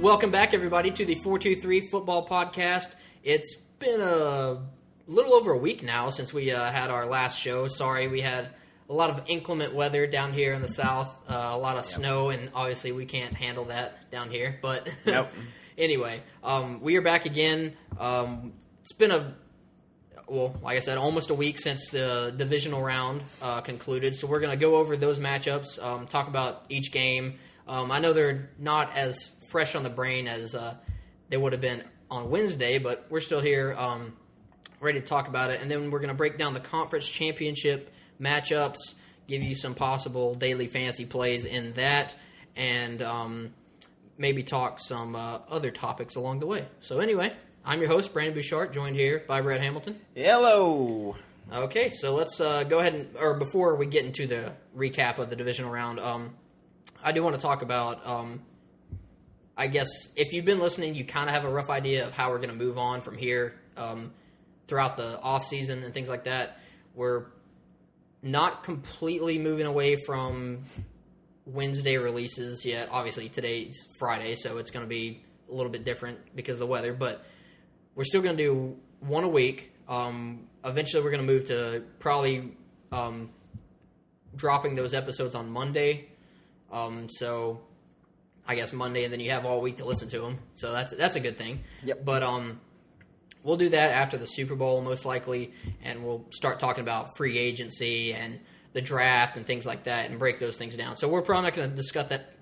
Welcome back, everybody, to the 423 Football Podcast. It's been a little over a week now since we had our last show. Sorry, we had a lot of inclement weather down here in the south, a lot of snow, and obviously we can't handle that down here. But anyway, we are back again. It's been like I said, almost a week since the divisional round concluded. So we're going to go over those matchups, talk about each game. I know they're not as fresh on the brain as they would have been on Wednesday, but we're still here ready to talk about it. And then we're going to break down the conference championship matchups, give you some possible daily fantasy plays in that, and maybe talk some other topics along the way. So anyway, I'm your host, Brandon Bouchard, joined here by Brett Hamilton. Hello. Okay, so let's go ahead or before we get into the recap of the divisional round, I do want to talk about, I guess, if you've been listening, you kind of have a rough idea of how we're going to move on from here throughout the offseason and things like that. We're not completely moving away from Wednesday releases yet. Obviously, today's Friday, so it's going to be a little bit different because of the weather, but we're still going to do one a week. Eventually, we're going to move to probably dropping those episodes on Monday. So I guess Monday, and then you have all week to listen to them. So that's a good thing. Yep. But we'll do that after the Super Bowl, most likely, and we'll start talking about free agency and the draft and things like that, and break those things down. So we're probably not going to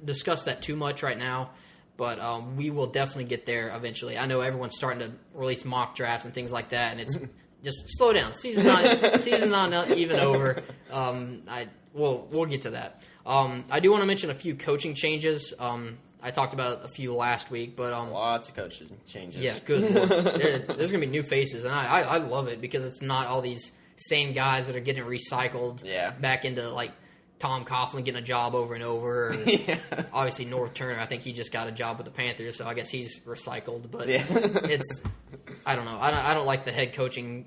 discuss that too much right now, but we will definitely get there eventually. I know everyone's starting to release mock drafts and things like that, and it's just slow down. Season's not even over. We'll get to that. I do want to mention a few coaching changes. I talked about a few last week, but lots of coaching changes. Yeah, good. There's gonna be new faces, and I love it because it's not all these same guys that are getting recycled back into like Tom Coughlin getting a job over and over. Or obviously, North Turner, I think he just got a job with the Panthers, so I guess he's recycled. But I don't know. I don't like the head coaching.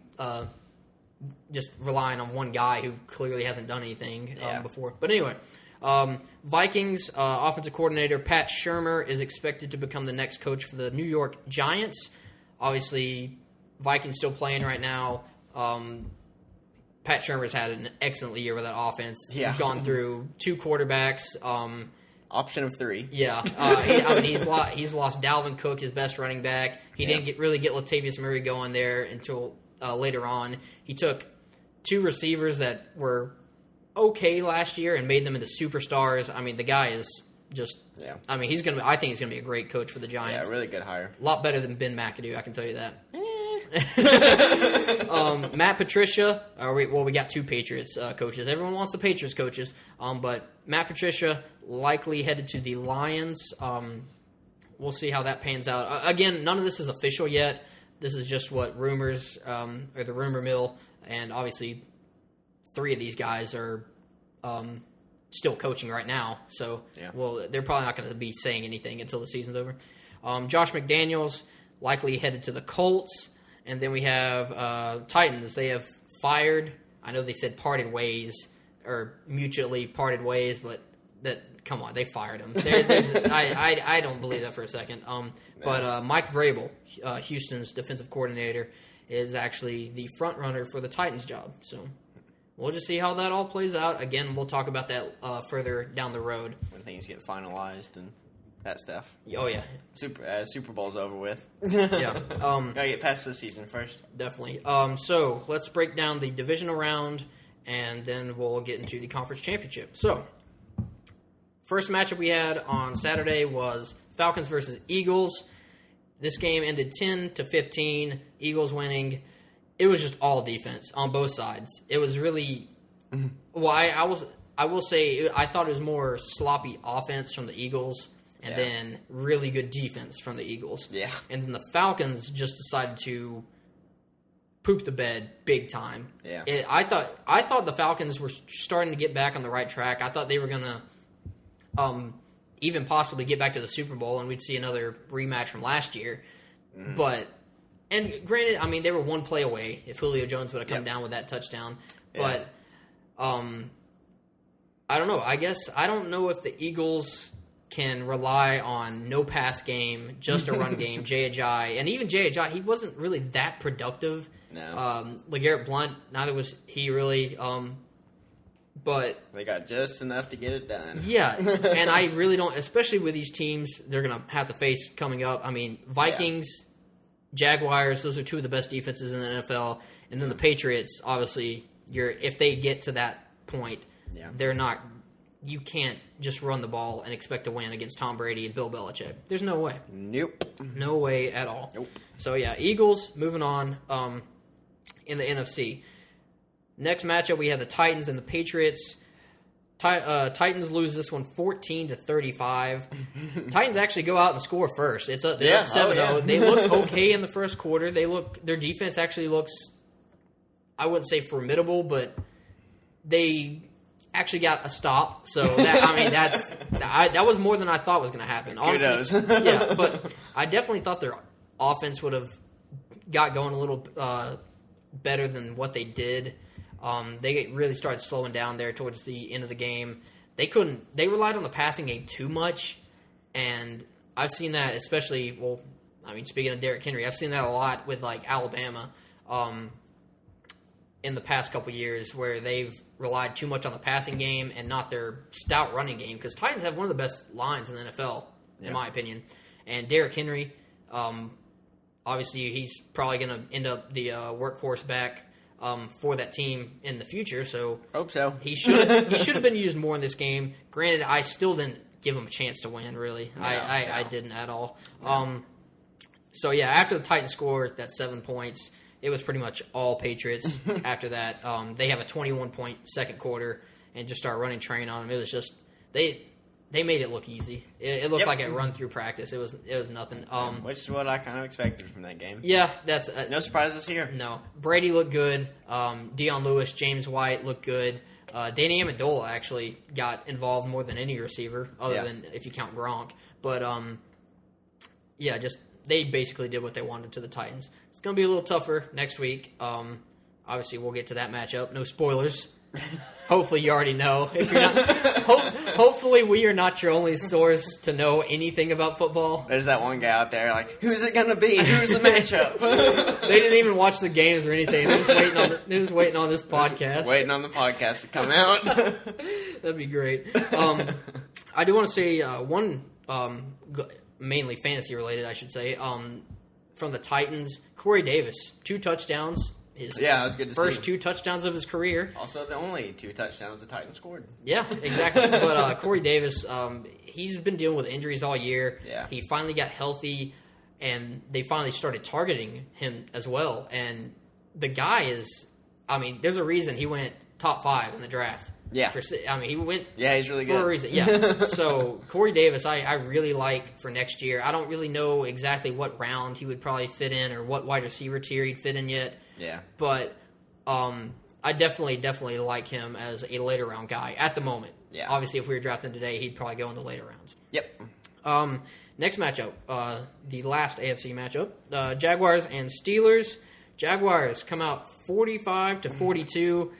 Just relying on one guy who clearly hasn't done anything before. But anyway, Vikings offensive coordinator Pat Shurmur is expected to become the next coach for the New York Giants. Obviously, Vikings still playing right now. Pat Shurmur's had an excellent year with that offense. Yeah. He's gone through two quarterbacks. Option of three. Yeah. He's lost Dalvin Cook, his best running back. He didn't really get Latavius Murray going there until later on. He took two receivers that were okay last year and made them into superstars. I mean, the guy is just. Yeah. I mean, I think he's gonna be a great coach for the Giants. Yeah, really good hire. A lot better than Ben McAdoo, I can tell you that. Matt Patricia. We got two Patriots coaches. Everyone wants the Patriots coaches, but Matt Patricia likely headed to the Lions. We'll see how that pans out. Again, none of this is official yet. This is just what rumors, or the rumor mill, and obviously 3 of these guys are still coaching right now. So, they're probably not going to be saying anything until the season's over. Josh McDaniels likely headed to the Colts. And then we have Titans. They have fired. I know they said parted ways, or mutually parted ways, but come on, they fired him. I don't believe that for a second. But Mike Vrabel, Houston's defensive coordinator, is actually the front runner for the Titans job. So we'll just see how that all plays out. Again, we'll talk about that further down the road when things get finalized and that stuff. Oh yeah, Super Bowl's over with. Yeah, gotta get past this season first. Definitely. So let's break down the divisional round, and then we'll get into the conference championship. So. First matchup we had on Saturday was Falcons versus Eagles. This game ended 10-15, Eagles winning. It was just all defense on both sides. It was really well. I will say I thought it was more sloppy offense from the Eagles, and then really good defense from the Eagles. Yeah, and then the Falcons just decided to poop the bed big time. Yeah, I thought the Falcons were starting to get back on the right track. I thought they were gonna. Even possibly get back to the Super Bowl, and we'd see another rematch from last year. But, and granted, I mean, they were one play away if Julio Jones would have come down with that touchdown. But, I don't know. I guess I don't know if the Eagles can rely on no pass game, just a run game, Jay Ajayi. And even Jay Ajayi, he wasn't really that productive. No. LeGarrette Blount, neither was he really. But they got just enough to get it done. Yeah, and I really don't, especially with these teams they're going to have to face coming up. I mean, Vikings, Jaguars, those are two of the best defenses in the NFL. And then the Patriots, obviously, if they get to that point, they're not. You can't just run the ball and expect to win against Tom Brady and Bill Belichick. There's no way. Nope. No way at all. Nope. So, Eagles, moving on in the NFC. Next matchup, we have the Titans and the Patriots. Titans lose this one 14-35. Titans actually go out and score first. They're up 7-0. They look okay in the first quarter. Their defense actually looks, I wouldn't say formidable, but they actually got a stop. So that was more than I thought was going to happen. Honestly, yeah, but I definitely thought their offense would have got going a little better than what they did. They really started slowing down there towards the end of the game. They relied on the passing game too much, and I've seen that especially, speaking of Derrick Henry, I've seen that a lot with like Alabama in the past couple years where they've relied too much on the passing game and not their stout running game, because Titans have one of the best lines in the NFL, in my opinion. And Derrick Henry, obviously he's probably going to end up the workhorse back for that team in the future, so hope so. He should have been used more in this game. Granted, I still didn't give him a chance to win. Really, no. I didn't at all. No. After the Titans scored that 7 points, it was pretty much all Patriots. After that, they have a 21-point second quarter and just start running train on them. It was just they made it look easy. It looked like a run through practice. It was nothing. Which is what I kind of expected from that game. Yeah, that's no surprises here. No, Brady looked good. Deion Lewis, James White looked good. Danny Amendola actually got involved more than any receiver, other than if you count Gronk. But they basically did what they wanted to the Titans. It's going to be a little tougher next week. Obviously, we'll get to that matchup. No spoilers. Hopefully you already know. If you're not, hopefully we are not your only source to know anything about football. There's that one guy out there like, who's it going to be? Who's the matchup? They didn't even watch the games or anything. They're just waiting on this podcast. Waiting on the podcast to come out. That'd be great. I do want to say one, mainly fantasy related, I should say, from the Titans, Corey Davis, 2 touchdowns. It was good to first see. 2 touchdowns of his career. Also, the only 2 touchdowns the Titans scored. Yeah, exactly. But Corey Davis, he's been dealing with injuries all year. Yeah. He finally got healthy, and they finally started targeting him as well. And the guy is, there's a reason he went top 5 in the draft. Yeah. He went he's really good. For a reason. Yeah. So, Corey Davis, I really like for next year. I don't really know exactly what round he would probably fit in or what wide receiver tier he'd fit in yet. Yeah. But I definitely like him as a later round guy at the moment. Yeah. Obviously, if we were drafting today, he'd probably go in the later rounds. Yep. Next matchup, the last AFC matchup, Jaguars and Steelers. Jaguars come out 45-42.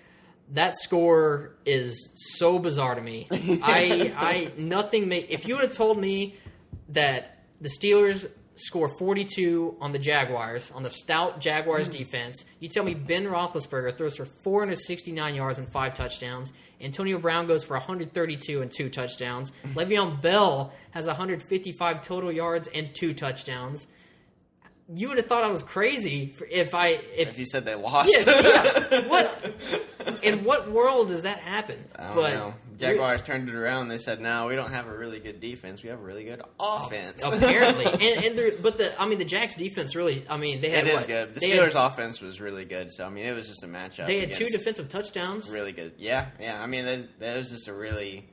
That score is so bizarre to me. If you would have told me that the Steelers score 42 on the Jaguars, on the stout Jaguars defense, you tell me Ben Roethlisberger throws for 469 yards and 5 touchdowns. Antonio Brown goes for 132 and 2 touchdowns. Le'Veon Bell has 155 total yards and 2 touchdowns. You would have thought I was crazy if you said they lost. Yeah. What? In what world does that happen? I don't know. Jaguars turned it around. They said, "No, we don't have a really good defense. We have a really good offense." Apparently, the Jags defense really. They had is good. The Steelers' offense was really good. So it was just a matchup. They had 2 defensive touchdowns. Really good. Yeah. That was just a really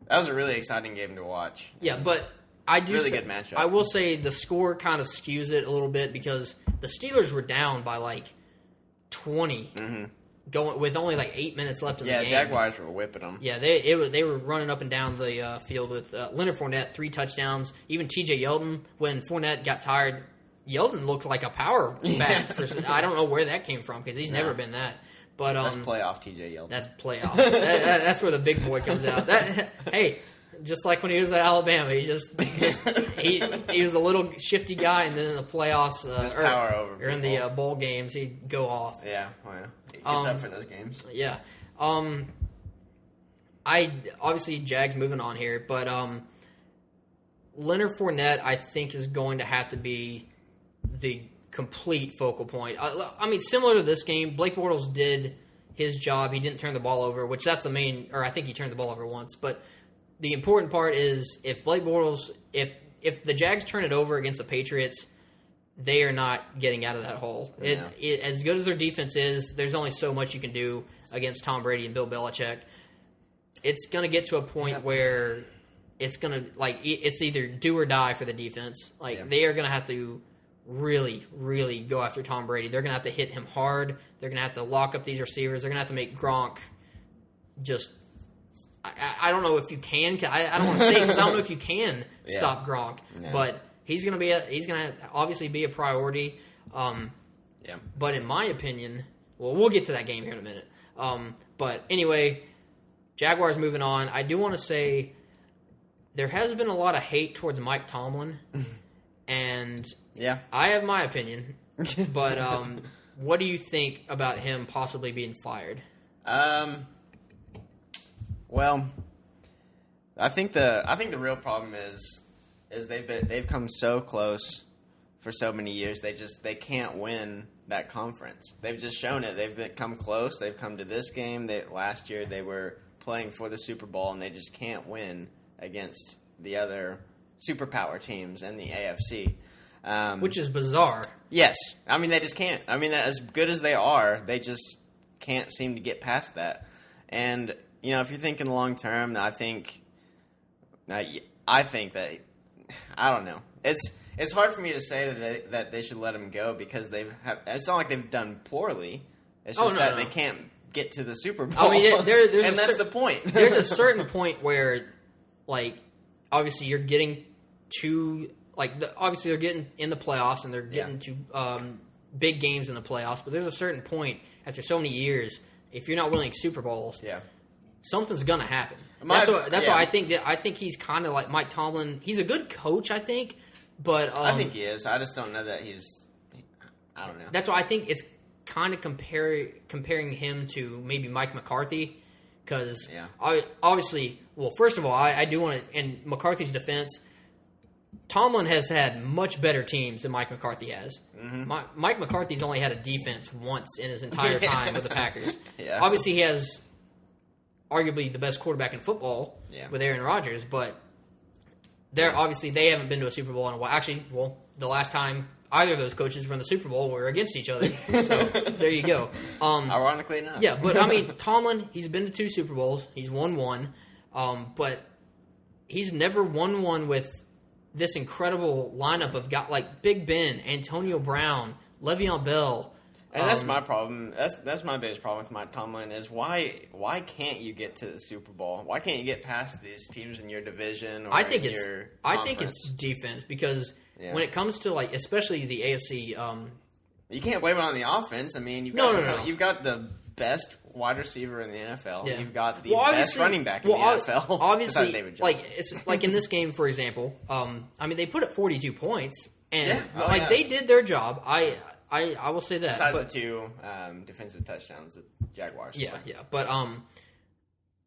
exciting game to watch. Yeah, but. Good matchup. I will say the score kind of skews it a little bit because the Steelers were down by 20, going with only 8 minutes left in the game. Yeah, Jaguars were whipping them. Yeah, they were running up and down the field with Leonard Fournette 3 touchdowns. Even T.J. Yeldon, when Fournette got tired, Yeldon looked like a power back. I don't know where that came from because he's never been that. But that's playoff T.J. Yeldon. That's playoff. That's where the big boy comes out. Just like when he was at Alabama, he he was a little shifty guy, and then in the playoffs, power over or in the bowl games, he'd go off. Yeah, he gets up for those games. Yeah. I obviously Jags moving on here, but Leonard Fournette I think is going to have to be the complete focal point. I mean, similar to this game, Blake Bortles did his job. He didn't turn the ball over, which that's the main. Or I think he turned the ball over once, but the important part is if Blake Bortles, if the Jags turn it over against the Patriots, they are not getting out of that hole. Yeah. As good as their defense is, there's only so much you can do against Tom Brady and Bill Belichick. It's going to get to a point where it's going to, like, it's either do or die for the defense. Like, they are going to have to really, really go after Tom Brady. They're going to have to hit him hard. They're going to have to lock up these receivers. They're going to have to make Gronk just... I don't know if you can. I don't want to say because I don't know if you can stop Gronk, but he's going to obviously be a priority. But in my opinion, well, we'll get to that game here in a minute. But anyway, Jaguars moving on. I do want to say there has been a lot of hate towards Mike Tomlin, and I have my opinion. But what do you think about him possibly being fired? Well, I think the real problem is they've come so close for so many years. They can't win that conference. They've just shown it. They've come close. They've come to this game. Last year they were playing for the Super Bowl, and they just can't win against the other superpower teams in the AFC. Which is bizarre. Yes. I mean, they just can't. I mean, as good as they are, they just can't seem to get past that. And... You know, if you're thinking long term, I think that I don't know. It's hard for me to say that they should let him go because it's not like they've done poorly. It's just they can't get to the Super Bowl. I mean, and that's the point. There's a certain point where, like, obviously you're getting to obviously they're getting in the playoffs and they're getting to big games in the playoffs. But there's a certain point after so many years, if you're not winning Super Bowls, something's gonna happen. That's why I think he's kind of like Mike Tomlin. He's a good coach, I think, but I think he is. I just don't know that I don't know. That's why I think it's kind of comparing him to maybe Mike McCarthy, because obviously, well, first of all, I do want to. In McCarthy's defense, Tomlin has had much better teams than Mike McCarthy has. Mm-hmm. Mike McCarthy's only had a defense once in his entire time with the Packers. Obviously, he has arguably the best quarterback in football with Aaron Rodgers, but obviously they haven't been to a Super Bowl in a while. Actually, well, the last time either of those coaches were in the Super Bowl were against each other. So there you go. Ironically enough. Yeah, but I mean, Tomlin, he's been to 2 Super Bowls. He's won 1. But he's never won one with this incredible lineup of guys like Big Ben, Antonio Brown, Le'Veon Bell. And that's my problem. That's my biggest problem with Mike Tomlin is why can't you get to the Super Bowl? Why can't you get past these teams in your division? Or I think it's defense because when it comes to like especially the AFC, you can't blame it on the offense. I mean, you've got the best wide receiver in the NFL. Yeah. You've got the best running back in the NFL. Obviously, it's like in this game, for example. I mean, they put up 42 points, and they did their job. I will say that. Besides the 2 defensive touchdowns, the Jaguars. Yeah. But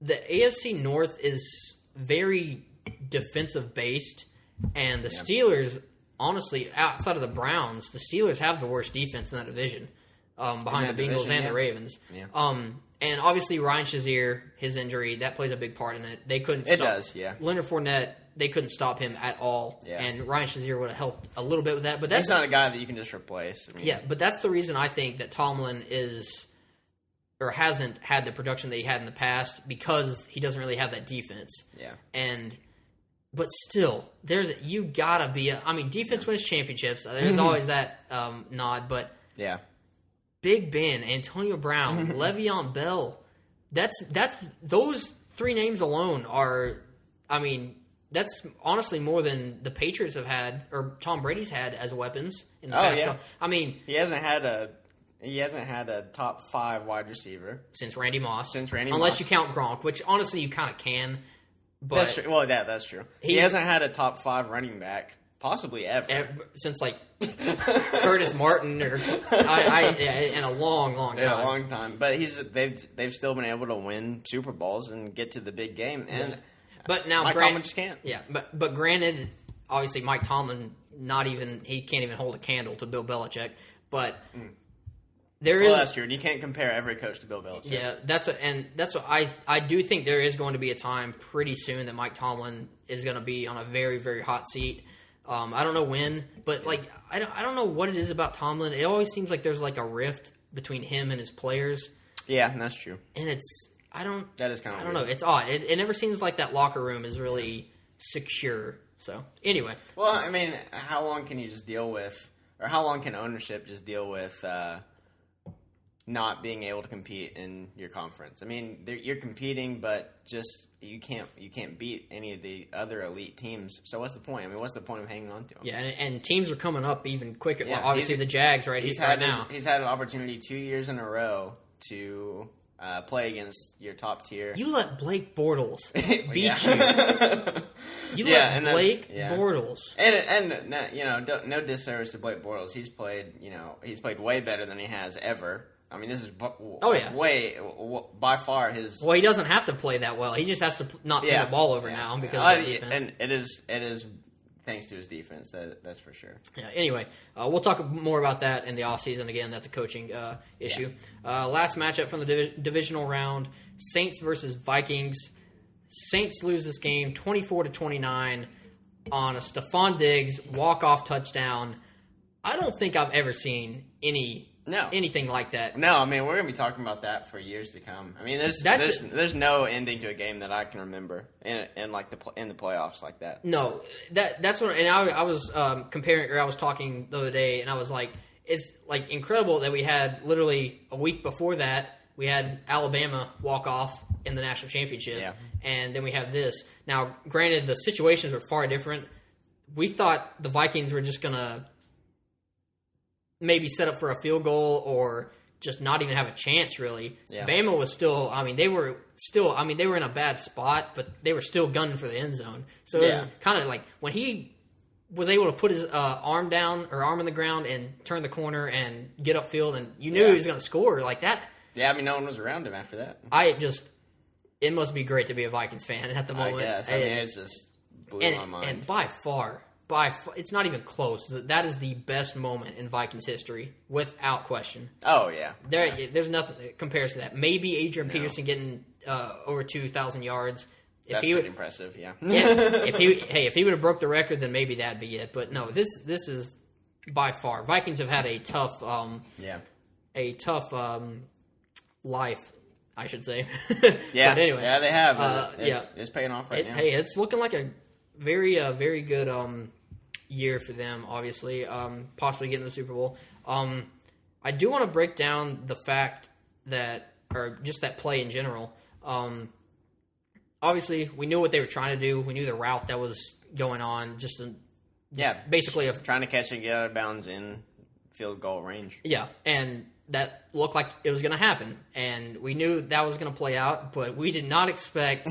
the AFC North is very defensive based, and the Steelers, honestly, outside of the Browns, the Steelers have the worst defense in that division, behind the Bengals and the Ravens. Yeah. And obviously Ryan Shazier, his injury, that plays a big part in it. They couldn't. It does. Yeah. Leonard Fournette. They couldn't stop him at all, and Ryan Shazier would have helped a little bit with that. But he's not a guy that you can just replace. I mean, but that's the reason I think that Tomlin hasn't had the production that he had in the past because he doesn't really have that defense. Yeah, but still, you gotta be. Defense wins championships. There's always that nod, but Big Ben, Antonio Brown, Le'Veon Bell. That's those 3 names alone are. That's honestly more than the Patriots have had, or Tom Brady's had as weapons in the past. Yeah. He hasn't had a top 5 wide receiver since Randy Moss. Unless you count Gronk, which honestly you kind of can. But That's true. Well, yeah, that's true. He hasn't had a top 5 running back possibly ever since like Curtis Martin or in a long time. In a long time. But they've still been able to win Super Bowls and get to the big game. And but now Mike Tomlin just can't. Yeah, but granted, obviously Mike Tomlin he can't even hold a candle to Bill Belichick. But that's true. And you can't compare every coach to Bill Belichick. Yeah, that's what I do think there is going to be a time pretty soon that Mike Tomlin is going to be on a very, very hot seat. I don't know when, but like I don't know what it is about Tomlin. It always seems like there's like a rift between him and his players. Yeah, that's true. And that is kind of I don't know. It's odd. It never seems like that locker room is really secure. So anyway, well, I mean, how long can you just deal with, or how long can ownership just deal with not being able to compete in your conference? I mean, you're competing, but just you can't beat any of the other elite teams. So what's the point? I mean, what's the point of hanging on to them? Yeah, and teams are coming up even quicker. Yeah, well, obviously the Jags, right? He's had an opportunity 2 years in a row to play against your top tier. You let Blake Bortles beat you. You let Blake Bortles. And no disservice to Blake Bortles. He's played way better than he has ever. I mean, this is by far his. Well, he doesn't have to play that well. He just has to not turn the ball over now because of the defense. And it is thanks to his defense. That's for sure. Yeah. Anyway, we'll talk more about that in the offseason. Again, that's a coaching issue. Last matchup from the divisional round: Saints versus Vikings. Saints lose this game 24-29 on a Stephon Diggs walk-off touchdown. I don't think I've ever seen anything like that. No, I mean, we're going to be talking about that for years to come. I mean, there's no ending to a game that I can remember in the playoffs like that. No, that's what. And I was comparing, or I was talking the other day, and I was like, it's like incredible that we had literally a week before that we had Alabama walk off in the national championship, and then we have this. Now, granted, the situations were far different. We thought the Vikings were just gonna maybe set up for a field goal or just not even have a chance, really. Yeah. Bama was still, they were in a bad spot, but they were still gunning for the end zone. So it was kind of like when he was able to put his arm in the ground and turn the corner and get upfield, and you knew he was going to score like that. Yeah, I mean, no one was around him after that. It must be great to be a Vikings fan at the moment. I guess. It's just blew my mind. And by far, it's not even close. That is the best moment in Vikings history, without question. Oh, yeah. There's nothing that compares to that. Maybe Adrian Peterson getting over 2,000 yards. That's pretty impressive, yeah. If he would have broke the record, then maybe that'd be it. But no, this is by far. Vikings have had a tough life, I should say. Yeah. But anyway. Yeah, they have. It's paying off right now. Hey, it's looking like a very good year for them, obviously. Possibly getting the Super Bowl. I do want to break down the fact that, or just that play in general. Obviously, we knew what they were trying to do. We knew the route that was going on. Basically trying to catch and get out of bounds in field goal range. Yeah, and that looked like it was going to happen. And we knew that was going to play out, but we did not expect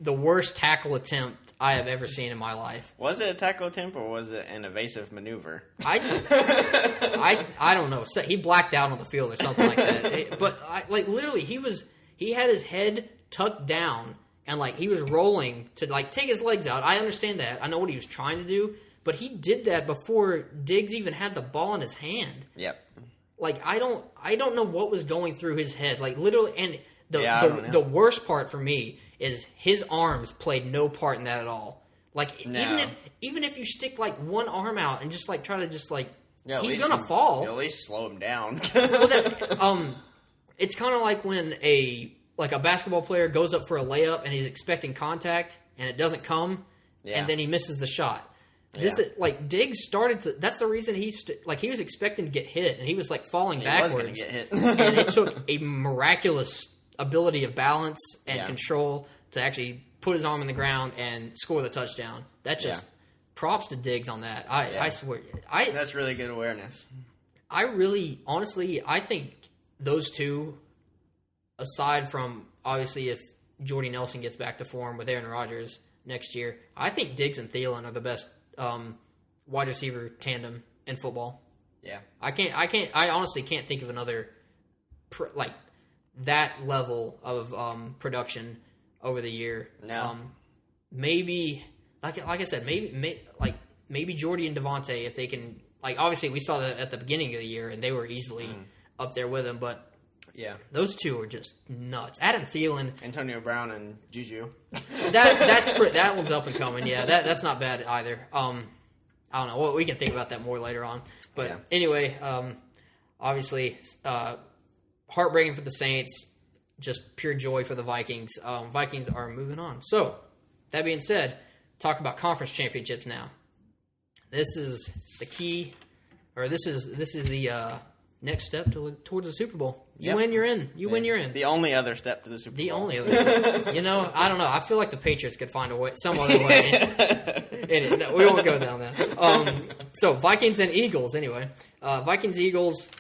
the worst tackle attempt I have ever seen in my life. Was it a tackle attempt or was it an evasive maneuver? I don't know. He blacked out on the field or something like that. But literally, he had his head tucked down and he was rolling to take his legs out. I understand that. I know what he was trying to do, but he did that before Diggs even had the ball in his hand. Yep. I don't know what was going through his head. Literally, and the worst part for me is his arms played no part in that at all. Even if you stick one arm out and just try to he's gonna fall. At least slow him down. It's kind of like when a basketball player goes up for a layup and he's expecting contact and it doesn't come, and then he misses the shot. This is Diggs started to. That's the reason he was expecting to get hit, and he was falling backwards. He was going to get hit, and it took a miraculous ability of balance and control to actually put his arm in the ground and score the touchdown. That just props to Diggs on that. I swear, that's really good awareness. I think those two, aside from obviously if Jordy Nelson gets back to form with Aaron Rodgers next year, I think Diggs and Thielen are the best wide receiver tandem in football. Yeah. I honestly can't think of another like that level of production over the year. No. Maybe like I said, maybe Jordy and Devontae, if they can, like, obviously we saw that at the beginning of the year and they were easily up there with him, but yeah, those two are just nuts. Adam Thielen, Antonio Brown, and Juju. that one's up and coming. Yeah, that's not bad either. I don't know. Well, we can think about that more later on. But anyway, obviously, heartbreaking for the Saints. Just pure joy for the Vikings. Vikings are moving on. So, that being said, talk about conference championships now. This is the key, or this is the next step towards the Super Bowl. You win, you're in. You win, you're in. The only other step to the Super Bowl. The only other step. I don't know. I feel like the Patriots could find a way, some other way. No, we won't go down that. So, Vikings and Eagles, anyway. Vikings-Eagles,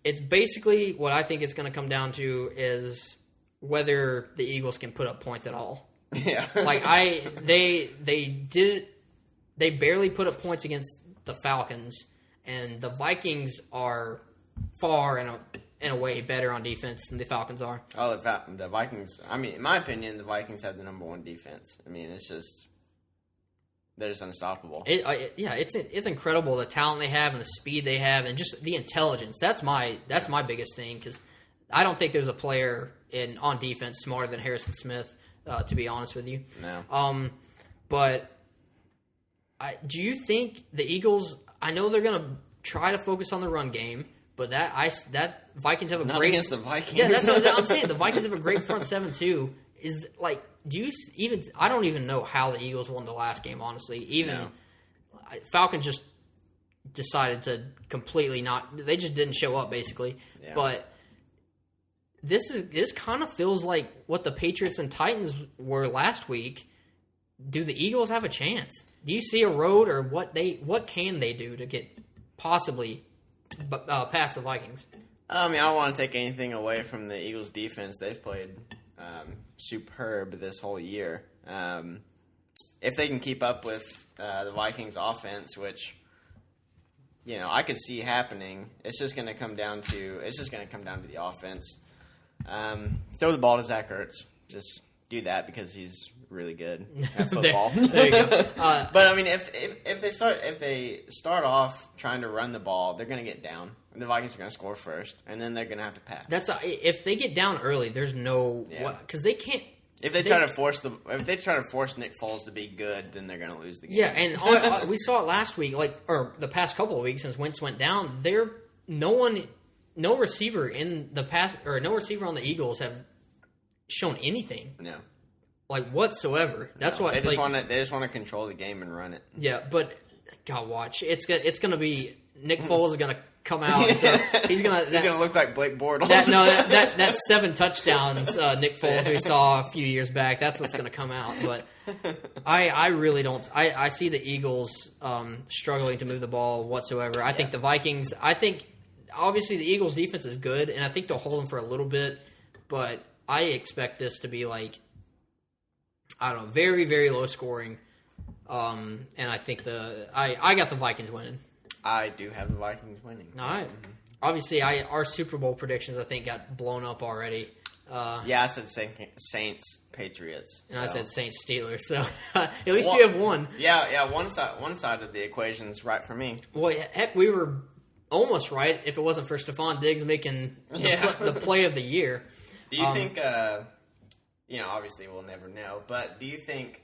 it's basically what I think it's going to come down to is whether the Eagles can put up points at all. Yeah. They barely put up points against the Falcons, and the Vikings are far in a way better on defense than the Falcons are. Oh, the Vikings. I mean, in my opinion, the Vikings have the number one defense. I mean, it's just they're just unstoppable. It's incredible the talent they have and the speed they have and just the intelligence. That's my biggest thing because I don't think there's a player on defense smarter than Harrison Smith. To be honest with you, no. But do you think the Eagles? I know they're going to try to focus on the run game, but that Vikings have a Not great against the Vikings. Yeah, that's what I'm saying. The Vikings have a great front seven too. Is like, do you even? I don't even know how the Eagles won the last game. Honestly, Falcons just decided to completely not. They just didn't show up basically, but. This kind of feels like what the Patriots and Titans were last week. Do the Eagles have a chance? Do you see a road, or what can they do to get possibly past the Vikings? I mean, I don't want to take anything away from the Eagles' defense. They've played superb this whole year. If they can keep up with the Vikings' offense, which I could see happening, it's just going to come down to the offense. Throw the ball to Zach Ertz. Just do that because he's really good at football. there you go. But I mean, if they start off trying to run the ball, they're going to get down. The Vikings are going to score first, and then they're going to have to pass. If they get down early, there's no because they can't. If they try to force Nick Foles to be good, then they're going to lose the game. Yeah, and we saw it last week, or the past couple of weeks since Wentz went down. No receiver in the past, or no receiver on the Eagles have shown anything. No, whatsoever. That's why they just want to control the game and run it. Yeah, but God, watch it's going to be Nick Foles is going to come out. He's going to look like Blake Bortles. That 7 touchdowns Nick Foles we saw a few years back. That's what's going to come out. But I really don't. I see the Eagles struggling to move the ball whatsoever. I think the Vikings. Obviously, the Eagles' defense is good, and I think they'll hold them for a little bit. But I expect this to be very, very low scoring. And I think I got the Vikings winning. I do have the Vikings winning. All right. Mm-hmm. Obviously, our Super Bowl predictions, I think, got blown up already. I said Saints, Patriots. And I said Saints, Steelers. So at least you have one. Yeah. One side of the equation's right for me. Well, heck, we were almost right if it wasn't for Stephon Diggs making the play of the year. Do you think, obviously we'll never know, but do you think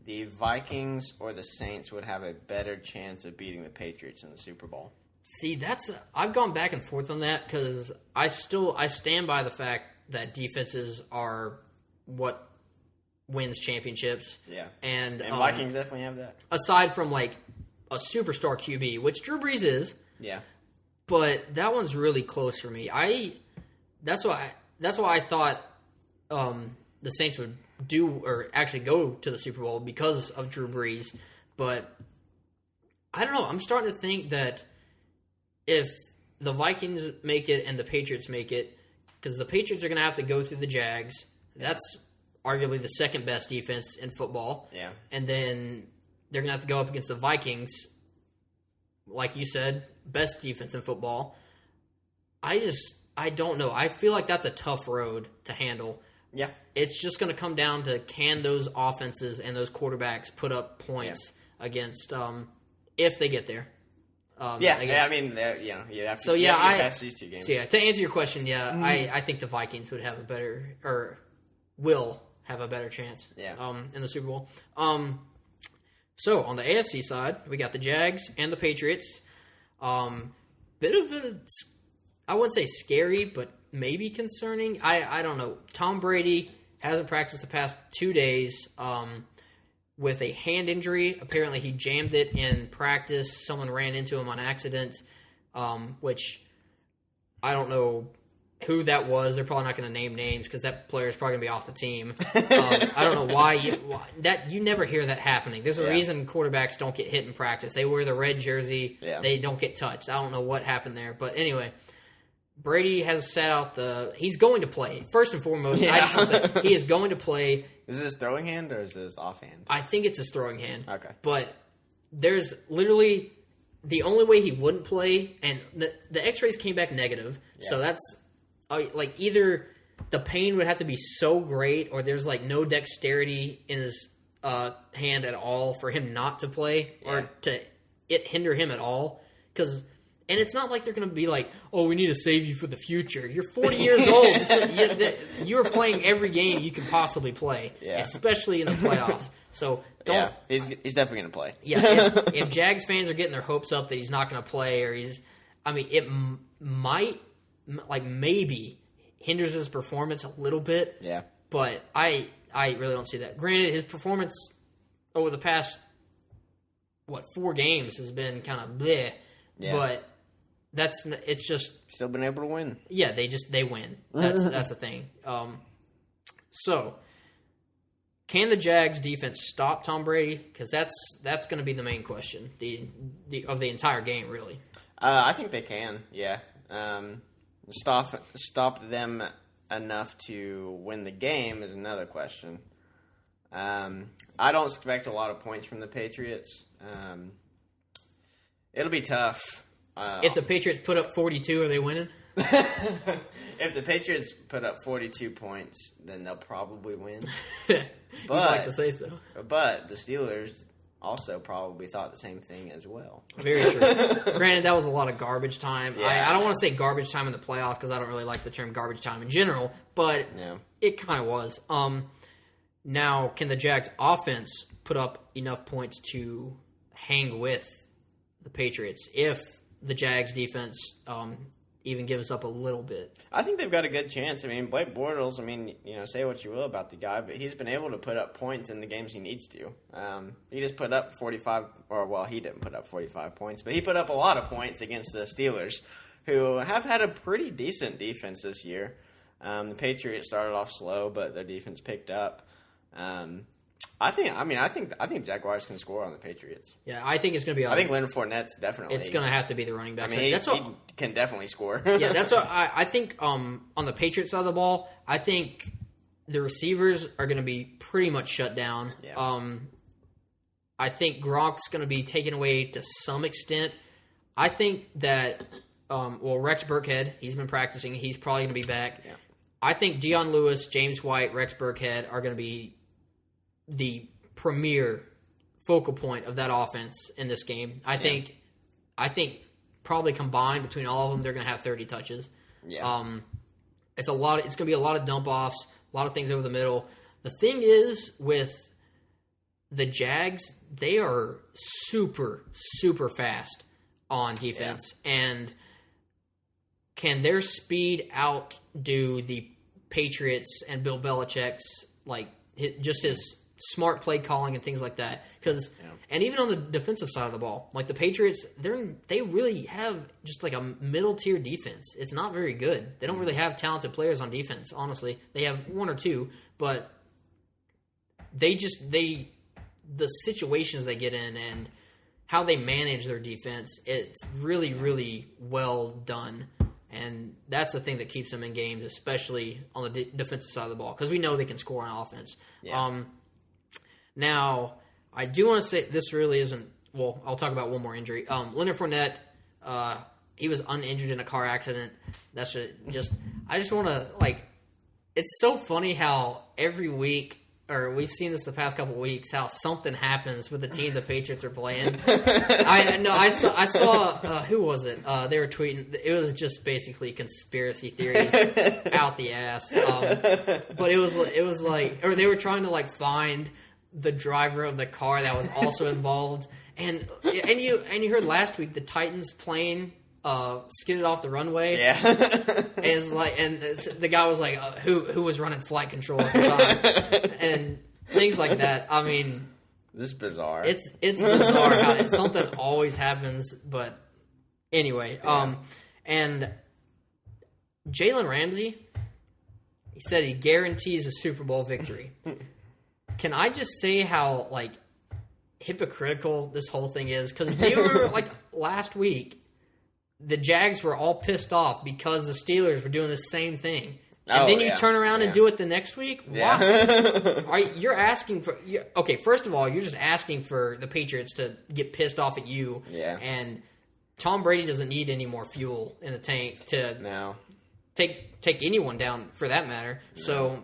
the Vikings or the Saints would have a better chance of beating the Patriots in the Super Bowl? See, I've gone back and forth on that because I stand by the fact that defenses are what wins championships. Yeah. And Vikings definitely have that. Aside from a superstar QB, which Drew Brees is. Yeah. But that one's really close for me. That's why I thought the Saints would actually go to the Super Bowl because of Drew Brees. But I don't know. I'm starting to think that if the Vikings make it and the Patriots make it, because the Patriots are going to have to go through the Jags. That's arguably the second best defense in football. Yeah. And then they're going to have to go up against the Vikings, like you said, best defense in football. I don't know. I feel like that's a tough road to handle. Yeah. It's just going to come down to, can those offenses and those quarterbacks put up points against if they get there. You have to get past these two games. So to answer your question, I think the Vikings would have a better, or will have a better chance in the Super Bowl. So on the AFC side, we got the Jags and the Patriots. Bit of a, I wouldn't say scary, but maybe concerning. I don't know. Tom Brady hasn't practiced the past 2 days with a hand injury. Apparently he jammed it in practice. Someone ran into him on accident, which I don't know who that was. They're probably not going to name names because that player is probably going to be off the team. I don't know why you never hear that happening. There's a reason quarterbacks don't get hit in practice. They wear the red jersey. Yeah. They don't get touched. I don't know what happened there. But anyway, Brady has sat out he's going to play. First and foremost, I just want to say, he is going to play. Is it his throwing hand or is it his offhand? I think it's his throwing hand. Okay. But there's literally the only way he wouldn't play, and the x-rays came back negative. Yeah. So that's like either the pain would have to be so great or there's like no dexterity in his hand at all for him not to play or to hinder him at all. And it's not like they're going to be like, oh, we need to save you for the future. You're 40 years old. So you're playing every game you can possibly play, especially in the playoffs. So don't. Yeah, he's definitely going to play. Yeah, if Jags fans are getting their hopes up that he's not going to play, or it might, like maybe, hinders his performance a little bit. Yeah. But I really don't see that. Granted, his performance over the past, 4 games has been kind of bleh. Yeah. But it's just still been able to win. Yeah, they win. That's the thing. So can the Jags defense stop Tom Brady? Because that's going to be the main question of the entire game, really. I think they can. Yeah, stop them enough to win the game is another question. I don't expect a lot of points from the Patriots. It'll be tough. If the Patriots put up 42, are they winning? If the Patriots put up 42 points, then they'll probably win. You'd like to say so. But the Steelers also probably thought the same thing as well. Very true. Granted, that was a lot of garbage time. Yeah. I don't want to say garbage time in the playoffs because I don't really like the term garbage time in general, but it kind of was. Now, can the Jags offense put up enough points to hang with the Patriots if the Jags defense even gives up a little bit? I think they've got a good chance. I mean, Blake Bortles, say what you will about the guy, but he's been able to put up points in the games he needs to. He just put up 45, he didn't put up 45 points, but he put up a lot of points against the Steelers, who have had a pretty decent defense this year. The Patriots started off slow, but their defense picked up. I think Jaguars can score on the Patriots. Yeah, I think it's going to be. I think Leonard Fournette's definitely. It's going to have to be the running back. He can definitely score. Yeah, that's what I think. On the Patriots side of the ball, I think the receivers are going to be pretty much shut down. Yeah. I think Gronk's going to be taken away to some extent. I think that Rex Burkhead, he's been practicing. He's probably going to be back. Yeah. I think Deion Lewis, James White, Rex Burkhead are going to be the premier focal point of that offense in this game. I think probably combined between all of them, they're going to have 30 touches. Yeah. It's going to be a lot of dump offs, a lot of things over the middle. The thing is with the Jags, they are super, super fast on defense. Yeah. And can their speed outdo the Patriots and Bill Belichick's, just his smart play calling and things like that? And even on the defensive side of the ball, like the Patriots, they really have just like a middle tier defense. It's not very good. They don't really have talented players on defense. Honestly, they have one or two, but the situations they get in and how they manage their defense, it's really, really well done. And that's the thing that keeps them in games, especially on the defensive side of the ball, because we know they can score on offense. Yeah. Now, I do want to say this really isn't – well, I'll talk about one more injury. Leonard Fournette, he was uninjured in a car accident. That's just – I just want to, like – it's so funny how every week – or we've seen this the past couple of weeks, how something happens with the team the Patriots are playing. I saw who was it? They were tweeting. It was just basically conspiracy theories out the ass. But it was like, or they were trying to like find the driver of the car that was also involved. And you heard last week the Titans plane skidded off the runway. Yeah. and the guy was like, who was running flight control at the time, and things like that. I mean, this is bizarre. It's bizarre how something always happens. But anyway, and Jalen Ramsey, he said he guarantees a Super Bowl victory. Can I just say how like hypocritical this whole thing is? Because do you remember like last week? The Jags were all pissed off because the Steelers were doing the same thing. And then you turn around and do it the next week? Why? You're asking for... Okay, first of all, you're just asking for the Patriots to get pissed off at you. Yeah. And Tom Brady doesn't need any more fuel in the tank to take anyone down, for that matter. No. So,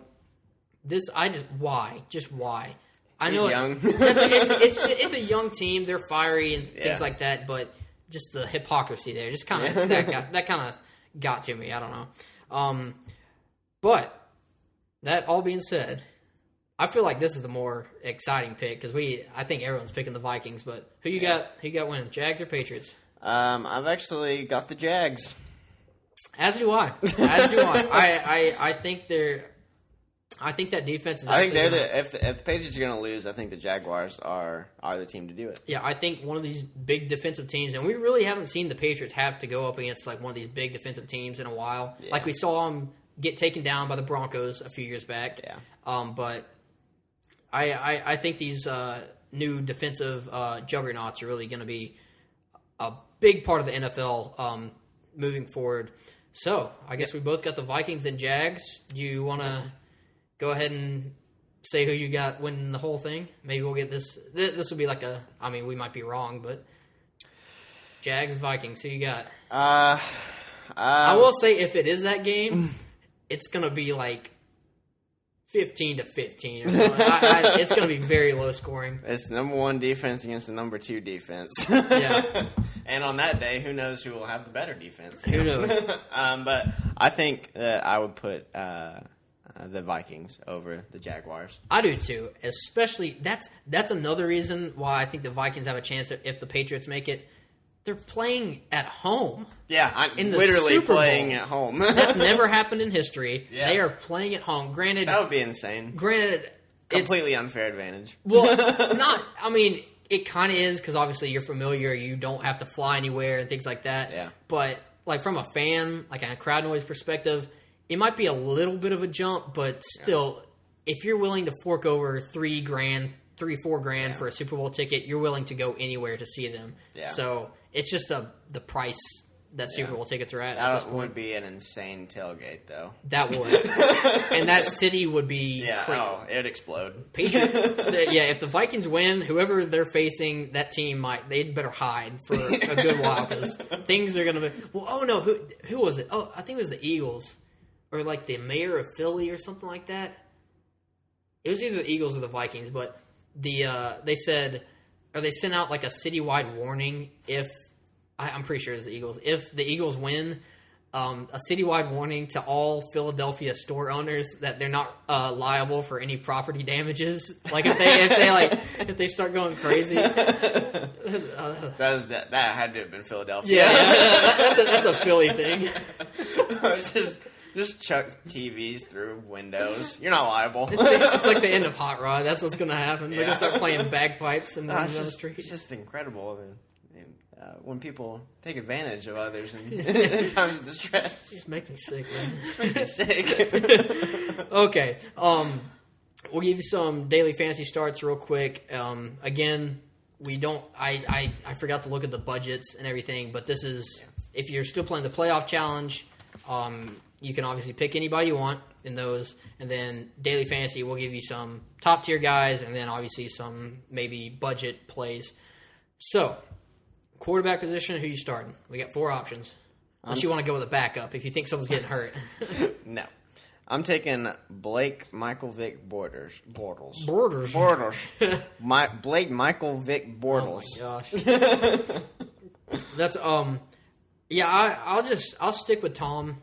why? Just why? I know he's young. It's a young team. They're fiery and things like that, but... just the hypocrisy there, just kind of that kind of got to me. I don't know, but that all being said, I feel like this is the more exciting pick because I think everyone's picking the Vikings. But who you got? Who you got winning? Jags or Patriots? I've actually got the Jags. As do I. I think they're. I think that defense is. I think if the Patriots are going to lose, I think the Jaguars are the team to do it. Yeah, I think one of these big defensive teams, and we really haven't seen the Patriots have to go up against like one of these big defensive teams in a while. Yeah. Like we saw them get taken down by the Broncos a few years back. Yeah. But I think these new defensive juggernauts are really going to be a big part of the NFL moving forward. So I guess we both got the Vikings and Jags. Do you want to? Go ahead and say who you got winning the whole thing. Maybe we'll get this. This will be like we might be wrong, but Jags, Vikings, who you got? I will say if it is that game, it's going to be like 15-15 or something. It's going to be very low scoring. It's number one defense against the number two defense. Yeah. And on that day, who knows who will have the better defense? Who knows? But I think that I would put... the Vikings over the Jaguars. I do too. Especially that's another reason why I think the Vikings have a chance if the Patriots make it. They're playing at home. Yeah, I'm literally playing at home. That's never happened in history. Yeah. They are playing at home. Granted, that would be insane. Granted, completely unfair advantage. Well, not. I mean, it kind of is because obviously you're familiar. You don't have to fly anywhere and things like that. Yeah. But like from a fan, like a crowd noise perspective. It might be a little bit of a jump, but still, if you're willing to fork over $4 grand for a Super Bowl ticket, you're willing to go anywhere to see them. Yeah. So it's just the price that Super Bowl tickets are at this point. That would be an insane tailgate, though. That would. And that city would be it'd explode. Patriots. If the Vikings win, whoever they're facing, that team they'd better hide for a good while because things are going to be... Well, oh no, who was it? Oh, I think it was the Eagles. Or like the mayor of Philly or something like that. It was either the Eagles or the Vikings, but they sent out like a citywide warning if I'm pretty sure it's the Eagles. If the Eagles win, a citywide warning to all Philadelphia store owners that they're not liable for any property damages. Like if they start going crazy. That had to have been Philadelphia. Yeah, that's a Philly thing. Just chuck TVs through windows. You're not liable. It's like the end of Hot Rod. That's what's going to happen. They're going to start playing bagpipes and running down the street. It's just incredible when people take advantage of others in times of distress. It just makes me sick, man. It makes me sick. Okay. We'll give you some daily fantasy starts real quick. Again, we don't... I forgot to look at the budgets and everything, but this is... If you're still playing the playoff challenge... You can obviously pick anybody you want in those, and then Daily Fantasy will give you some top-tier guys, and then obviously some maybe budget plays. So, quarterback position, who you starting? We got 4 options. Unless you want to go with a backup if you think someone's getting hurt. No. I'm taking Blake Michael Vick Bortles. Blake Michael Vick Bortles. Oh my gosh. That's I'll stick with Tom.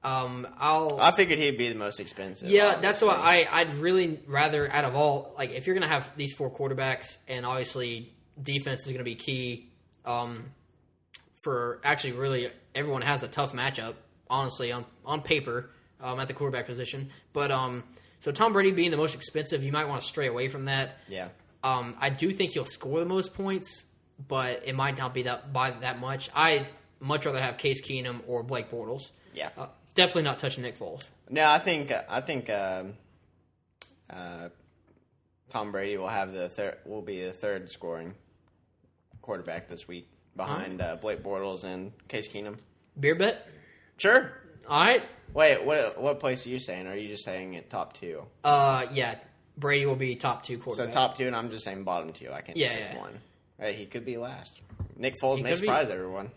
I figured he'd be the most expensive. Yeah, obviously. that's why I'd really rather, out of all, like, if you're gonna have these 4 quarterbacks, and obviously defense is gonna be key. For actually, really, everyone has a tough matchup. Honestly, on paper, at the quarterback position. But so Tom Brady being the most expensive, you might want to stray away from that. Yeah. I do think he'll score the most points, but it might not be by that much. I'd much rather have Case Keenum or Blake Bortles. Yeah. Definitely not touching Nick Foles. No, I think Tom Brady will be the third scoring quarterback this week behind Blake Bortles and Case Keenum. Beer bet? Sure. All right. Wait, what place are you saying? Are you just saying it top 2? Yeah. Brady will be top 2 quarterback. So top 2, and I'm just saying bottom 2. I can't pick one. Right, he could be last. Nick Foles may surprise everyone.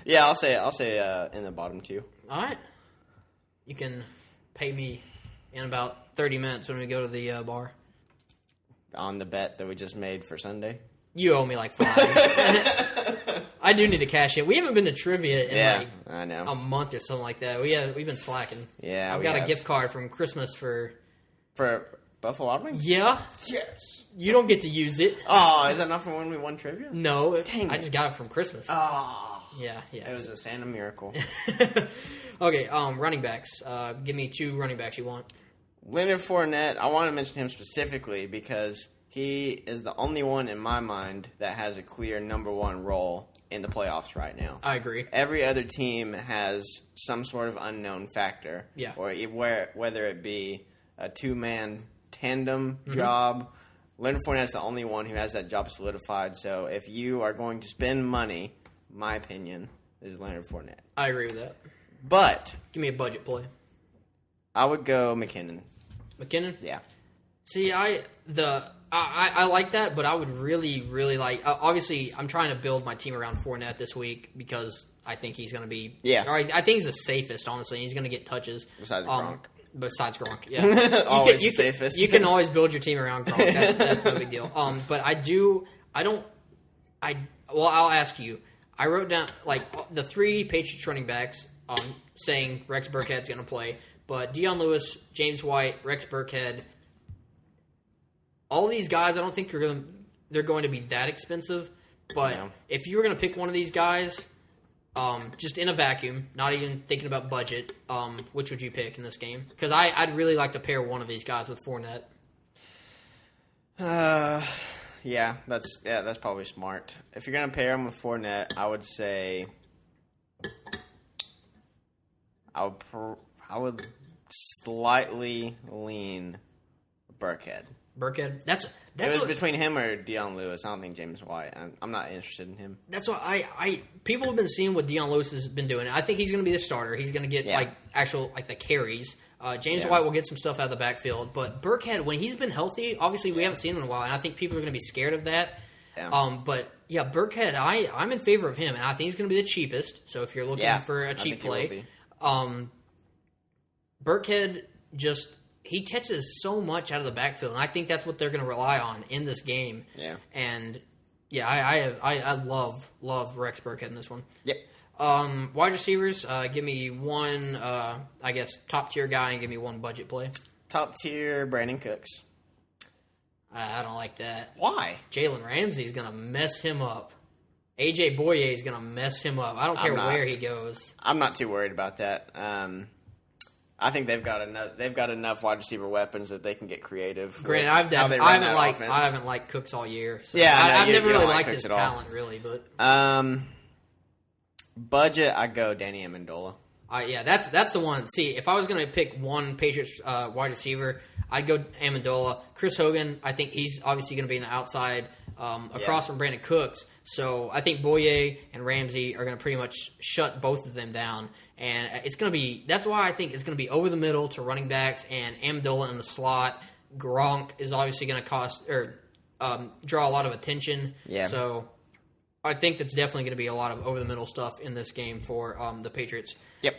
Yeah, I'll say in the bottom 2. All right. You can pay me in about 30 minutes when we go to the bar. On the bet that we just made for Sunday? You owe me like 5. I do need to cash in. We haven't been to trivia in I know. a month or something like that. We've been slacking. Yeah, I've got a gift card from Christmas for Buffalo Wild Wings? Yeah. Yes. You don't get to use it. Oh, is that not from when we won trivia? No. Dang I just got it from Christmas. Oh. Yeah, yes. It was a Santa miracle. Okay, running backs. Give me 2 running backs you want. Leonard Fournette, I want to mention him specifically because he is the only one in my mind that has a clear number 1 role in the playoffs right now. I agree. Every other team has some sort of unknown factor. Yeah. Or whether it be a 2-man tandem job. Leonard Fournette's the only one who has that job solidified. So if you are going to spend money, my opinion is Leonard Fournette. I agree with that. But Give me a budget play. I would go McKinnon. McKinnon? Yeah. See, I like that, but I would really, really like... obviously, I'm trying to build my team around Fournette this week because I think he's going to be... Yeah. Or I think he's the safest, honestly. He's going to get touches. Besides Gronk. Besides Gronk, yeah. Always the safest. You can always build your team around Gronk. That's no big deal. But I'll ask you. I wrote down, like, the 3 Patriots running backs saying Rex Burkhead's going to play. But Deion Lewis, James White, Rex Burkhead, all these guys, I don't think they're going to be that expensive. But if you were going to pick one of these guys, just in a vacuum, not even thinking about budget, which would you pick in this game? Because I'd really like to pair one of these guys with Fournette. Yeah, that's probably smart. If you're gonna pair him with Fournette, I would say I would slightly lean Burkhead. Burkhead. It was between him or Deion Lewis. I don't think James White. I'm not interested in him. That's why people have been seeing what Deion Lewis has been doing. I think he's going to be the starter. He's going to get the carries. James White will get some stuff out of the backfield, but Burkhead, when he's been healthy, obviously we haven't seen him in a while, and I think people are going to be scared of that. Yeah. But yeah, Burkhead, I'm in favor of him, and I think he's going to be the cheapest. So if you're looking for a cheap play, Burkhead he catches so much out of the backfield, and I think that's what they're going to rely on in this game. Yeah. And yeah, I love Rex Burkhead in this one. Yep. Wide receivers, give me one, top tier guy, and give me one budget play. Top tier, Brandon Cooks. I don't like that. Why? Jalen Ramsey's going to mess him up. AJ Boye is going to mess him up. I don't care where he goes. I'm not too worried about that. I think they've got enough wide receiver weapons that they can get creative. Granted, I haven't liked Cooks all year. So I've never really liked his talent, really. But budget, I go Danny Amendola. That's the one. See, if I was going to pick one Patriots wide receiver, I'd go Amendola. Chris Hogan, I think he's obviously going to be in the outside across from Brandon Cooks. So I think Boye and Ramsey are going to pretty much shut both of them down. And it's going to be – that's why I think it's going to be over the middle to running backs and Amendola in the slot. Gronk is obviously going to draw a lot of attention. Yeah. So I think that's definitely going to be a lot of over-the-middle stuff in this game for the Patriots. Yep.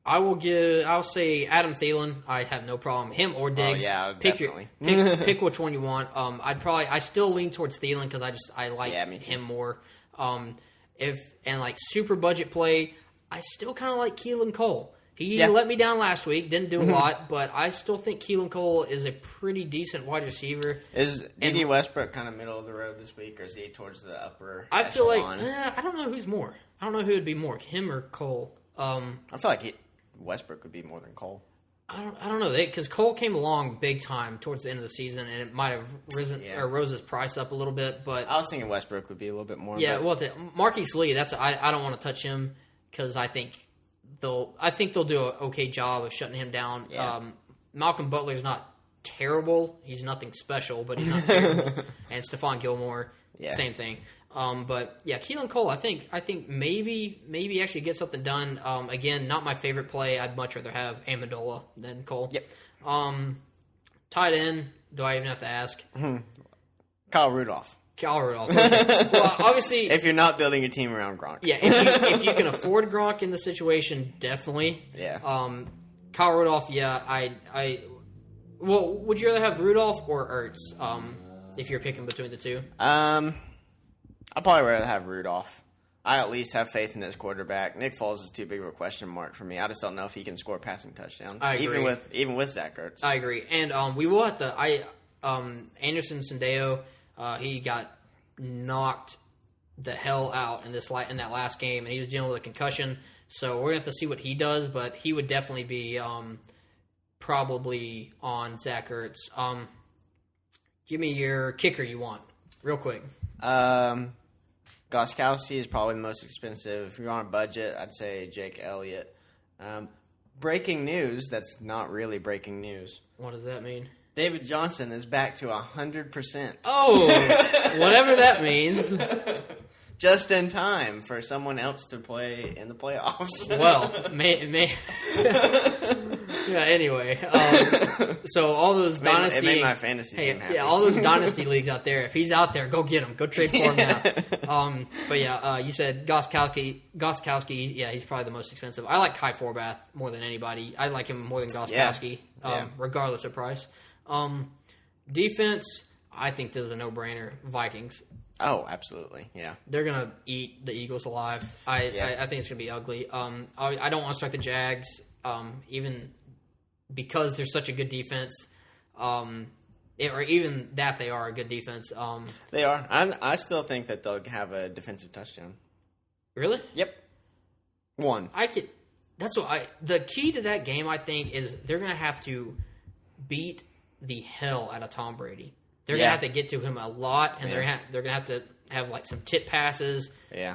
I'll say Adam Thielen. I have no problem. Him or Diggs. Oh, yeah, definitely. Pick which one you want. I still lean towards Thielen because I like him more. Super budget play, I still kind of like Keelan Cole. He let me down last week, didn't do a lot, but I still think Keelan Cole is a pretty decent wide receiver. Is D.D. Westbrook kind of middle of the road this week, or is he towards the upper I echelon? feel like, I don't know who's more. I don't know who would be more, him or Cole. I feel like Westbrook would be more than Cole. I don't know, because Cole came along big time towards the end of the season, and it might have rose his price up a little bit. But I was thinking Westbrook would be a little bit more. Yeah, Marquise Lee. I don't want to touch him because I think they'll do an okay job of shutting him down. Yeah. Malcolm Butler's not terrible. He's nothing special, but he's not terrible. And Stephon Gilmore, same thing. But yeah, Keelan Cole, I think maybe actually get something done. Again, not my favorite play. I'd much rather have Amendola than Cole. Yep. Tight end, do I even have to ask? Kyle Rudolph. Okay. Well, obviously, if you're not building a team around Gronk. Yeah, if you can afford Gronk in the situation, definitely. Yeah. Kyle Rudolph, well, would you rather have Rudolph or Ertz? If you're picking between the two. I'd probably rather have Rudolph. I at least have faith in his quarterback. Nick Foles is too big of a question mark for me. I just don't know if he can score passing touchdowns. I agree. Even with Zach Ertz. I agree. And we will have to Anderson Sandeo, he got knocked the hell out in that last game, and he was dealing with a concussion. So we're gonna have to see what he does, but he would definitely be probably on Zach Ertz. Give me your kicker you want, real quick. Gostkowski is probably the most expensive. If you're on a budget, I'd say Jake Elliott. Breaking news that's not really breaking news. What does that mean? David Johnson is back to 100%. Oh, whatever that means. Just in time for someone else to play in the playoffs. Well, yeah, anyway. So all those dynasty... It made my fantasy team happy. Yeah, all those dynasty leagues out there, if he's out there, go get him. Go trade for him now. But yeah, you said Gostkowski. Yeah, he's probably the most expensive. I like Kai Forbath more than anybody. I like him more than Gostkowski, regardless of price. Defense, I think this is a no-brainer. Vikings. Oh, absolutely, yeah. They're going to eat the Eagles alive. I think it's going to be ugly. I don't want to start the Jags, even because they're such a good defense, or even that they are a good defense. They are. I still think that they'll have a defensive touchdown. Really? Yep. One. The key to that game, I think, is they're going to have to beat the hell out of Tom Brady. They're going to have to get to him a lot, and they're going to have to have like some tip passes. Yeah.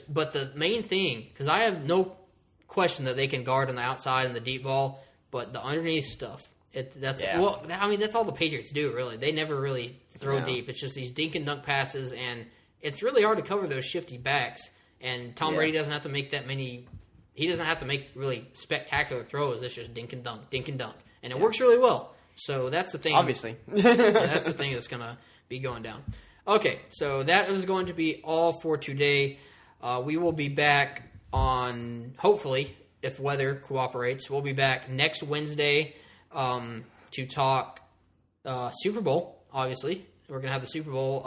But the main thing, because I have no question that they can guard on the outside and the deep ball, but the underneath stuff, that's all the Patriots do, really. They never really throw deep. It's just these dink and dunk passes, and it's really hard to cover those shifty backs. And Tom Brady doesn't have to make that many. He doesn't have to make really spectacular throws. It's just dink and dunk, and it works really well. So that's the thing. Obviously. That's the thing that's going to be going down. Okay, so that is going to be all for today. We will be back on, hopefully, if weather cooperates, we'll be back next Wednesday to talk Super Bowl, obviously. We're going to have the Super Bowl.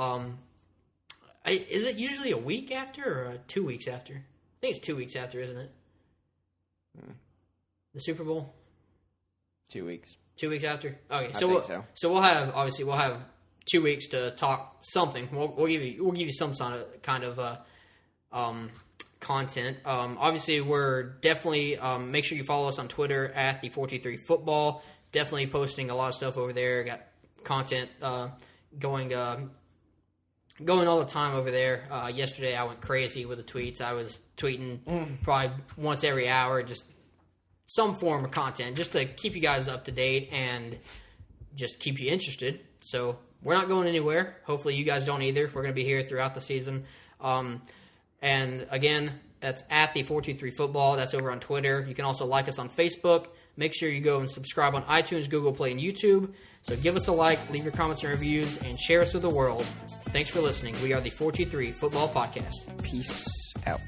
Is it usually a week after or 2 weeks after? I think it's 2 weeks after, isn't it? The Super Bowl? 2 weeks. 2 weeks after? Okay, so we'll have 2 weeks to talk something. We'll give you some kind of content. Obviously, we're definitely make sure you follow us on Twitter at the 423 Football. Definitely posting a lot of stuff over there. Got content going all the time over there. Yesterday, I went crazy with the tweets. I was tweeting probably once every hour, just some form of content, just to keep you guys up to date and just keep you interested. So we're not going anywhere. Hopefully you guys don't either. We're going to be here throughout the season. And again, that's at the 423 Football. That's over on Twitter. You can also like us on Facebook. Make sure you go and subscribe on iTunes, Google Play, and YouTube. So give us a like, leave your comments and reviews, and share us with the world. Thanks for listening. We are the 423 Football Podcast. Peace out.